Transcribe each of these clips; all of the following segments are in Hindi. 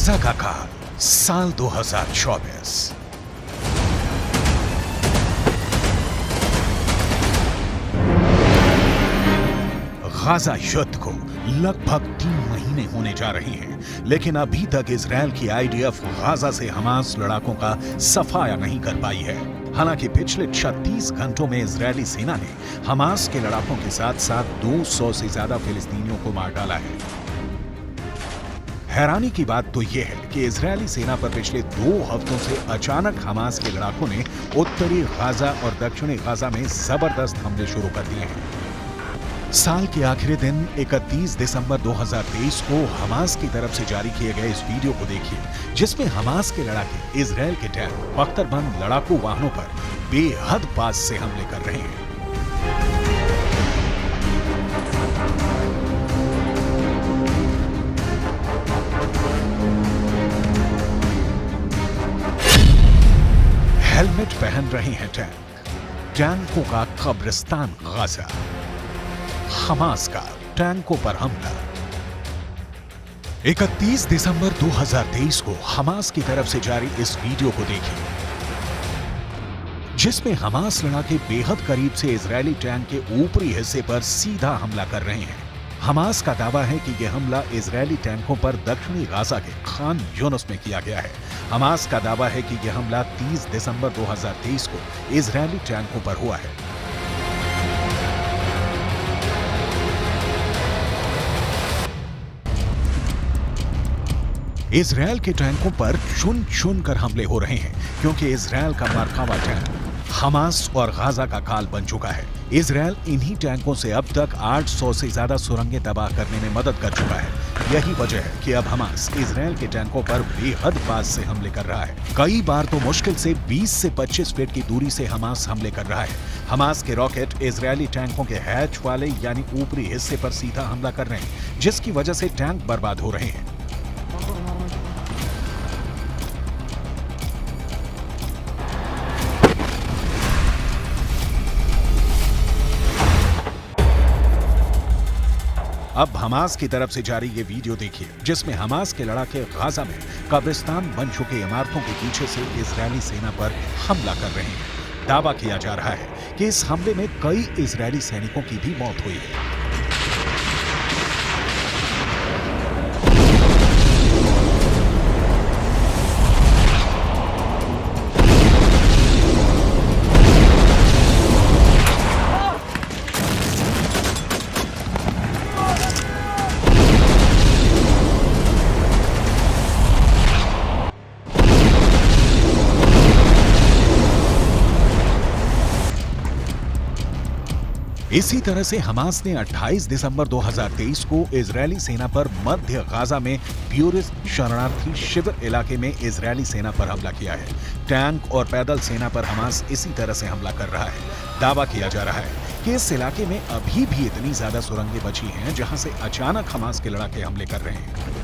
गाजा का काल साल 2024। गाजा युद्ध को लगभग 3 महीने होने जा रहे हैं, लेकिन अभी तक इजराइल की आईडीएफ गाजा से हमास लड़ाकों का सफाया नहीं कर पाई है। हालांकि पिछले 36 घंटों में इजरायली सेना ने हमास के लड़ाकों के साथ साथ 200 से ज्यादा फिलिस्तीनियों को मार डाला है। हैरानी की बात तो यह है कि इजरायली सेना पर पिछले 2 हफ्तों से अचानक हमास के लड़ाकों ने उत्तरी गाजा और दक्षिणी गाजा में जबरदस्त हमले शुरू कर दिए हैं। साल के आखिरी दिन 31 दिसंबर 2023 को हमास की तरफ से जारी किए गए इस वीडियो को देखिए, जिसमें हमास के लड़ाके इजरायल के टैंक बख्तरबंद लड़ाकू वाहनों पर बेहद पास से हमले कर रहे हैं। हेलमेट पहन रहे हैं टैंकों का कब्रिस्तान गाजा। हमास का टैंकों पर हमला। 31 दिसंबर 2023 को हमास की तरफ से जारी इस वीडियो को देखिए, जिसमें हमास लड़ाके बेहद करीब से इजरायली टैंक के ऊपरी हिस्से पर सीधा हमला कर रहे हैं। हमास का दावा है कि यह हमला इजरायली टैंकों पर दक्षिणी गाजा के खान यूनुस में किया गया है। हमास का दावा है कि यह हमला 30 दिसंबर 2023 को इजरायली टैंकों पर हुआ है। इजरायल के टैंकों पर चुन चुन कर हमले हो रहे हैं, क्योंकि इजरायल का मरकावा टैंक हमास और गाजा का काल बन चुका है। इजरायल इन्हीं टैंकों से अब तक 800 से ज्यादा सुरंगें तबाह करने में मदद कर चुका है। यही वजह है कि अब हमास इजरायल के टैंकों पर बेहद पास से हमले कर रहा है। कई बार तो मुश्किल से 20 से 25 फीट की दूरी से हमास हमले कर रहा है। हमास के रॉकेट इजरायली टैंकों के हैच वाले यानी ऊपरी हिस्से पर सीधा हमला कर रहे हैं, जिसकी वजह से टैंक बर्बाद हो रहे हैं। अब हमास की तरफ से जारी ये वीडियो देखिए, जिसमें हमास के लड़ाके गाजा में कब्रिस्तान बन चुके इमारतों के पीछे से इजरायली सेना पर हमला कर रहे हैं। दावा किया जा रहा है कि इस हमले में कई इजरायली सैनिकों की भी मौत हुई है। इसी तरह से हमास ने 28 दिसंबर 2023 को इजरायली सेना पर मध्य गाजा में ब्यूरिस शरणार्थी शिविर इलाके में इजरायली सेना पर हमला किया है। टैंक और पैदल सेना पर हमास इसी तरह से हमला कर रहा है। दावा किया जा रहा है कि इस इलाके में अभी भी इतनी ज्यादा सुरंगें बची हैं, जहां से अचानक हमास के लड़ाके हमले कर रहे हैं।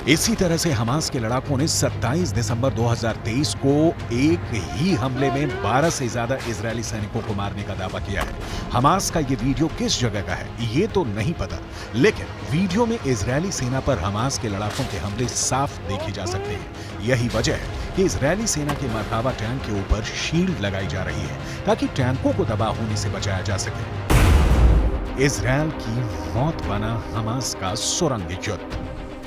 इसी तरह से हमास के लड़ाकों ने 27 दिसंबर 2023 को एक ही हमले में 12 से ज्यादा इजरायली सैनिकों को मारने का दावा किया है। हमास का ये वीडियो किस जगह का है ये तो नहीं पता, लेकिन वीडियो में इजरायली सेना पर हमास के लड़ाकों के हमले साफ देखे जा सकते हैं। यही वजह है कि इजरायली सेना के मरकावा टैंक के ऊपर शील्ड लगाई जा रही है, ताकि टैंकों को तबाह होने से बचाया जा सके। इजरायल की मौत बना हमास का सुरंग युद्ध।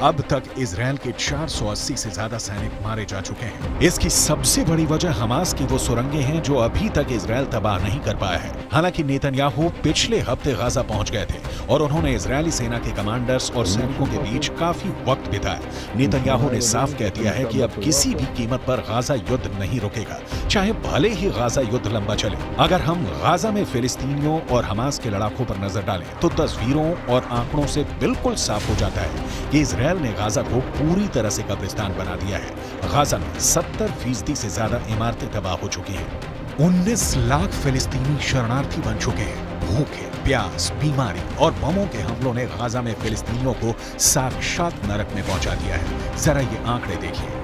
अब तक इजरायल के 480 से ज्यादा सैनिक मारे जा चुके हैं। इसकी सबसे बड़ी वजह हमास की वो सुरंगें हैं जो अभी तक इजरायल तबाह नहीं कर पाया है। हालांकि नेतन्याहू पिछले हफ्ते गाजा पहुंच गए थे और उन्होंने इजरायली सेना के कमांडर्स और सैनिकों के बीच काफी वक्त बिताया। नेतन्याहू ने साफ कह दिया है कि अब किसी भी कीमत पर गाजा युद्ध नहीं रुकेगा, चाहे भले ही गाजा युद्ध लंबा चले। अगर हम गाजा में फिलिस्तीनियों और हमास के लड़ाकों पर नजर डालें तो तस्वीरों और आंकड़ों से बिल्कुल साफ हो जाता है कि इजरायल ने गाजा को पूरी तरह से कब्रिस्तान बना दिया है। गाजा में 70% से ज्यादा इमारतें तबाह हो चुकी हैं। 19 लाख फिलिस्तीनी शरणार्थी बन चुके हैं। भूखे, प्यास, बीमारी और बमों के हमलों ने गाजा में फिलिस्तीनियों को साक्षात नरक में पहुंचा दिया है। जरा ये आंकड़े देखिए।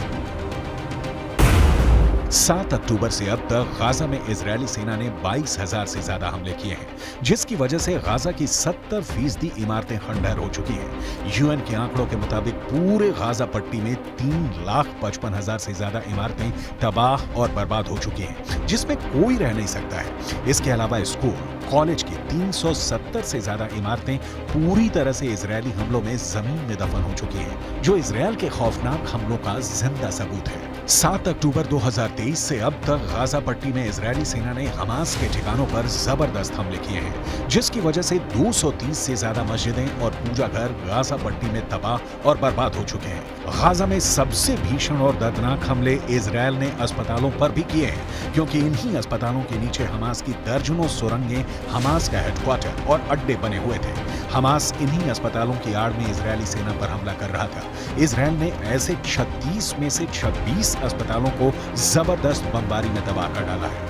7 अक्टूबर से अब तक गाजा में इजरायली सेना ने 22,000 से ज्यादा हमले किए हैं, जिसकी वजह से गाजा की 70% इमारतें खंडहर हो चुकी हैं। यूएन के आंकड़ों के मुताबिक पूरे गाजा पट्टी में 3,55,000 से ज्यादा इमारतें तबाह और बर्बाद हो चुकी हैं, जिसमें कोई रह नहीं सकता है। इसके अलावा स्कूल, कॉलेज की 370 से ज्यादा इमारतें पूरी तरह से इजरायली हमलों में जमीन में दफन हो चुकी हैं, जो इजरायल के खौफनाक हमलों का जिंदा सबूत है। 7 अक्टूबर 2023 से अब तक गाजा पट्टी में इजरायली सेना ने हमास के ठिकानों पर जबरदस्त हमले किए हैं, जिसकी वजह से 230 से ज्यादा मस्जिदें और पूजा घर गाजा पट्टी में तबाह और बर्बाद हो चुके हैं। गाजा में सबसे भीषण और दर्दनाक हमले इजरायल ने अस्पतालों पर भी किए हैं, क्योंकि इन्हीं अस्पतालों के नीचे हमास की दर्जनों सुरंगें हमास का हेडक्वार्टर और अड्डे बने हुए थे। हमास इन्हीं अस्पतालों की आड़ में इजरायली सेना पर हमला कर रहा था। इजरायल ने ऐसे 36 में से 26 अस्पतालों को जबरदस्त बमबारी में तबाह कर डाला है।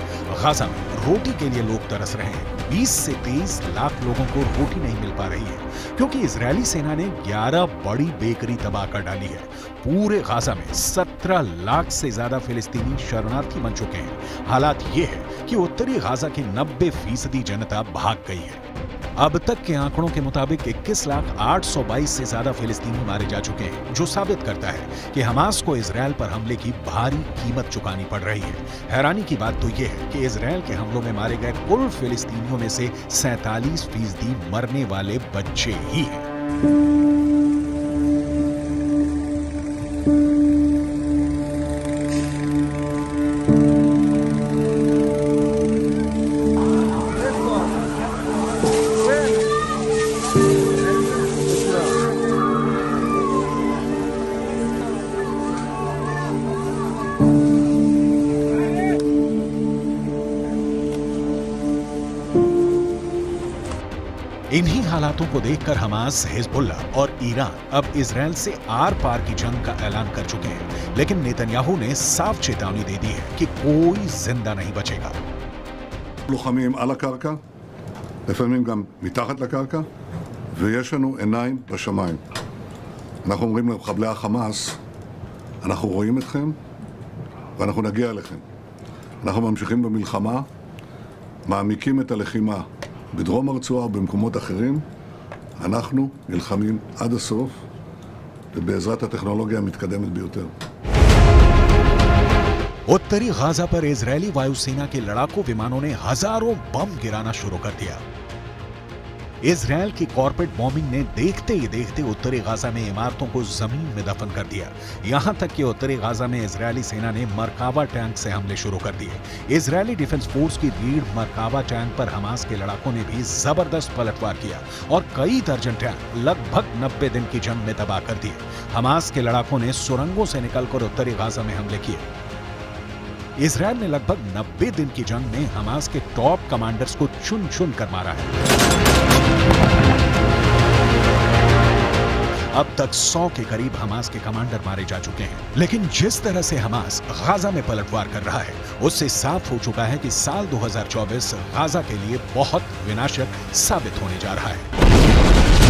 गाजा में रोटी के लिए लोग तरस रहे हैं। 20 से 23 लाख लोगों को रोटी नहीं मिल पा रही है, क्योंकि इजरायली सेना ने 11 बड़ी बेकरी तबाह कर डाली है। पूरे गाजा में 17 लाख से ज्यादा फिलिस्तीनी शरणार्थी बन चुके हैं। हालात ये है कि उत्तरी गाजा की 90% जनता भाग गई है। अब तक के आंकड़ों के मुताबिक 21,822 से ज्यादा फिलिस्तीनी मारे जा चुके हैं, जो साबित करता है कि हमास को इजरायल पर हमले की भारी कीमत चुकानी पड़ रही है। हैरानी की बात तो यह है कि इजरायल के हमलों में मारे गए कुल फिलिस्तीनियों में से 47% मरने वाले बच्चे ही हैं। इन्हीं हालातों को देखकर हमास, हिजबुल्लाह और ईरान अब इजरायल से आर पार की जंग का ऐलान कर चुके हैं। लेकिन नेतन्याहू ने साफ चेतावनी दे दी है कि कोई जिंदा नहीं बचेगा। לוחמים על הקרקע, לפעמים גם מתחת לקרקע, ויש לנו עיניים בשמיים. אנחנו אומרים למחבלי החמאס, אנחנו רואים אתכם ואנחנו נגיע אליכם. אנחנו ממשיכים במלחמה, מעמיקים את הלחימה בדרום הרצועה ובמקומות אחרים. אנחנו נלחמים עד הסוף, ובעזרת הטכנולוגיה המתקדמת ביותר. उत्तरी गाजा पर इजरायली वायुसेना के लड़ाकू विमानों ने हजारों बम गिराना शुरू कर दिया। इजरायल की कॉर्पोरेट बॉम्बिंग ने देखते ही देखते उत्तरी गाजा में इमारतों को जमीन में दफन कर दिया। यहां तक कि उत्तरी गाजा में इजरायली सेना ने मरकावा टैंक से हमले शुरू कर दिए। इजरायली डिफेंस फोर्स की रीढ़ मरकावा टैंक पर हमास के लड़ाकों ने भी जबरदस्त पलटवार किया और कई दर्जन टैंक लगभग 90 दिन की जंग में तबाह कर दिए। हमास के लड़ाकों ने सुरंगों से निकलकर उत्तरी गाजा में हमले किए। इजरायल ने लगभग 90 दिन की जंग में हमास के टॉप कमांडर्स को चुन चुन कर मारा है। अब तक 100 के करीब हमास के कमांडर मारे जा चुके हैं। लेकिन जिस तरह से हमास गाजा में पलटवार कर रहा है, उससे साफ हो चुका है कि साल 2024 गाजा के लिए बहुत विनाशक साबित होने जा रहा है।